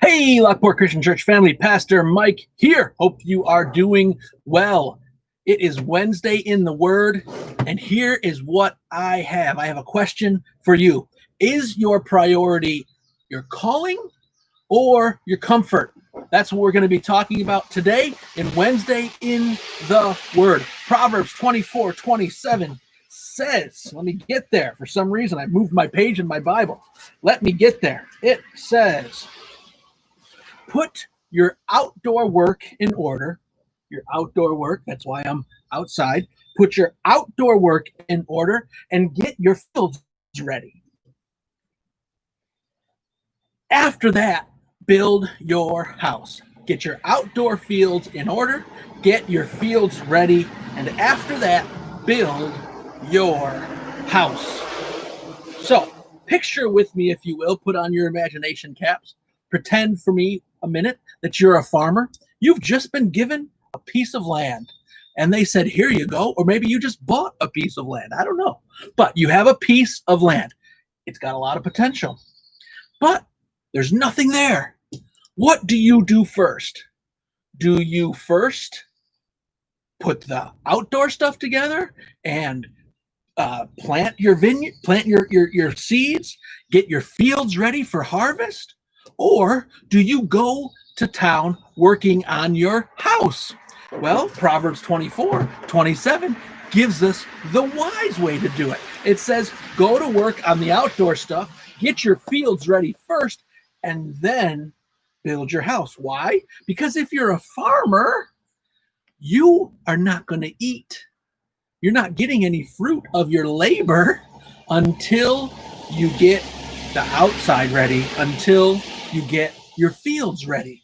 Hey, Lockport Christian Church family, Pastor Mike here. Hope you are doing well. It is Wednesday in the Word, and here is what I have. I have a question for you. Is your priority your calling or your comfort? That's what we're going to be talking about today in Wednesday in the Word. Proverbs 24:27 says, let me get there. For some reason, I moved my page in my Bible. Let me get there. It says, put your outdoor work in order. Your outdoor work, that's why I'm outside. Put your outdoor work in order and get your fields ready. After that, build your house. Get your outdoor fields in order, get your fields ready, and after that, build your house. So, picture with me, if you will, put on your imagination caps. Pretend for me a minute that you're a farmer. You've just been given a piece of land and they said, here you go. Or maybe you just bought a piece of land. I don't know. But you have a piece of land. It's got a lot of potential, but there's nothing there. What do you do first? Do you first put the outdoor stuff together and plant your vineyard, plant your seeds, get your fields ready for harvest? Or do you go to town working on your house? Well, Proverbs 24:27 gives us the wise way to do it. It says, go to work on the outdoor stuff, get your fields ready first, and then build your house. Why? Because if you're a farmer, you are not going to eat. You're not getting any fruit of your labor until you get the outside ready, until you get your fields ready.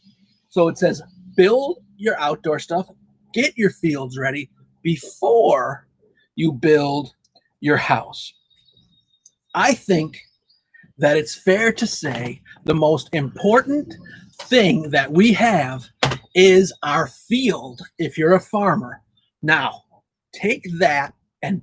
So it says, build your outdoor stuff, get your fields ready before you build your house. I think that it's fair to say the most important thing that we have is our field if you're a farmer. Now, take that and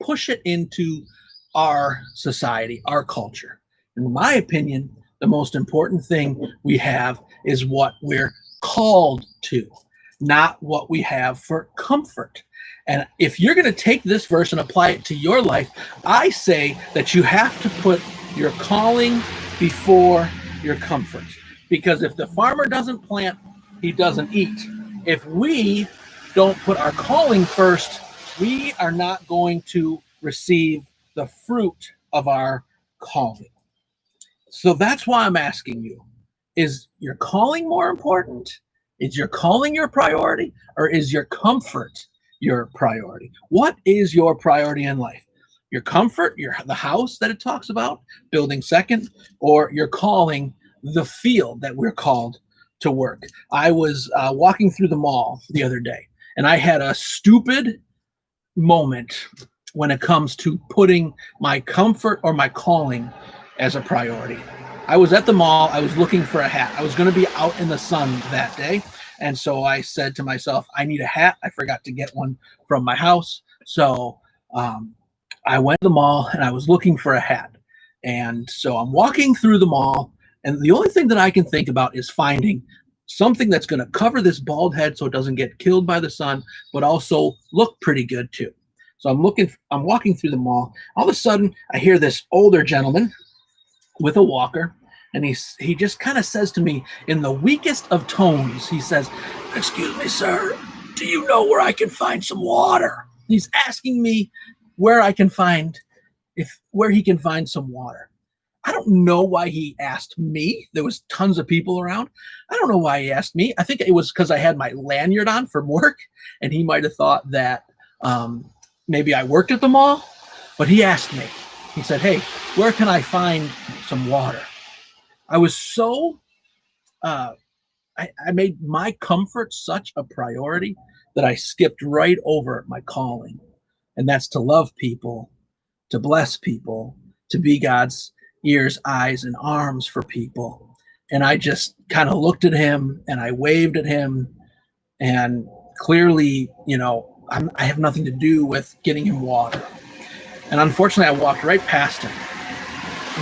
push it into our society, our culture. In my opinion, the most important thing we have is what we're called to, not what we have for comfort. And if you're going to take this verse and apply it to your life, I say that you have to put your calling before your comfort. Because if the farmer doesn't plant, he doesn't eat. If we don't put our calling first, we are not going to receive the fruit of our calling. So that's why I'm asking you, is your calling more important? Is your calling your priority, or is your comfort your priority? What is your priority in life? Your comfort, the house that it talks about, building second, or your calling, the field that we're called to work? I was walking through the mall the other day, and I had a stupid moment when it comes to putting my comfort or my calling as a priority. I was at the mall. I was looking for a hat. I was going to be out in the sun that day. And so I said to myself, I need a hat. I forgot to get one from my house. So I went to the mall and I was looking for a hat. And so I'm walking through the mall. And the only thing that I can think about is finding something that's going to cover this bald head so it doesn't get killed by the sun, but also look pretty good too. So I'm walking through the mall. All of a sudden, I hear this older gentleman with a walker, and he just kind of says to me in the weakest of tones, he says, "Excuse me, sir, do you know where I can find some water?" He's asking me where he can find some water. I don't know why he asked me. There was tons of people around. I don't know why he asked me. I think it was because I had my lanyard on from work, and he might have thought that maybe I worked at the mall, but he asked me. He said, "Hey, where can I find some water?" I was so, I made my comfort such a priority that I skipped right over my calling. And that's to love people, to bless people, to be God's ears, eyes, and arms for people. And I just kind of looked at him and I waved at him. And clearly, I have nothing to do with getting him water. And unfortunately, I walked right past him.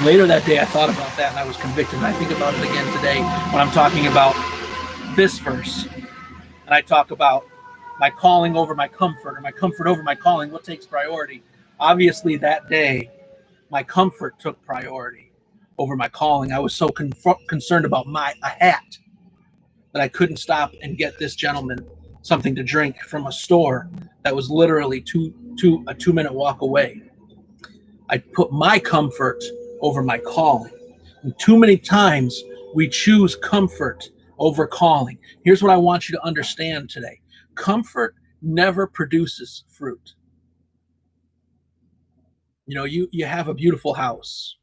Later that day, I thought about that and I was convicted. And I think about it again today when I'm talking about this verse. And I talk about my calling over my comfort, or my comfort over my calling. What takes priority? Obviously, that day, my comfort took priority over my calling. I was so concerned about a hat that I couldn't stop and get this gentleman something to drink from a store that was literally a 2-minute walk away. I put my comfort over my calling. And too many times we choose comfort over calling. Here's what I want you to understand today. Comfort never produces fruit. You know, you have a beautiful house.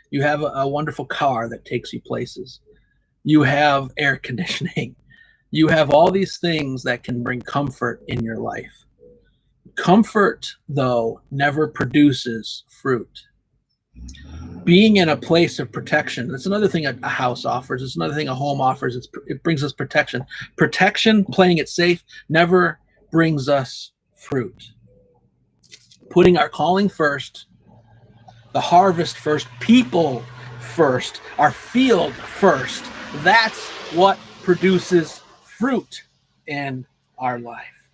You have a wonderful car that takes you places. You have air conditioning. You have all these things that can bring comfort in your life. Comfort, though, never produces fruit. Being in a place of protection, that's another thing a house offers. It's another thing a home offers. It brings us protection. Protection, playing it safe, never brings us fruit. Putting our calling first, the harvest first, people first, our field first, that's what produces fruit in our life.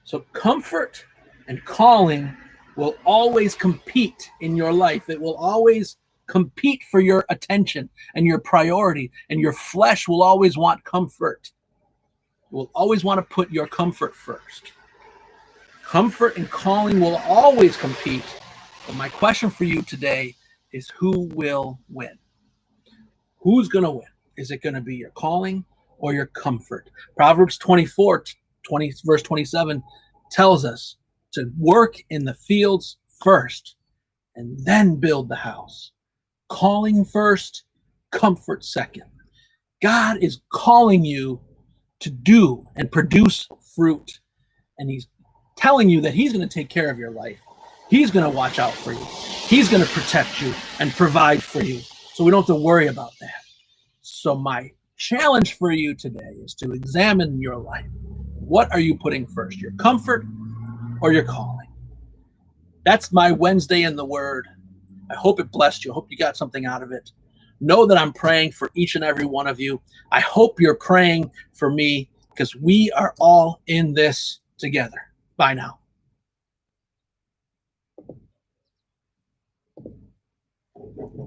So comfort and calling will always compete in your life. It will always compete for your attention and your priority, and your flesh will always want comfort. It will always want to put your comfort first. Comfort and calling will always compete. But my question for you today is, who will win? Who's going to win? Is it going to be your calling or your comfort? Proverbs 24, verse 27 tells us to work in the fields first and then build the house. Calling first, comfort second. God is calling you to do and produce fruit. And he's telling you that he's going to take care of your life. He's going to watch out for you. He's going to protect you and provide for you. So we don't have to worry about that. So my challenge for you today is to examine your life. What are you putting first, your comfort or your calling? That's my Wednesday in the Word. I hope it blessed you. I hope you got something out of it. Know that I'm praying for each and every one of you. I hope you're praying for me, because we are all in this together. Bye now.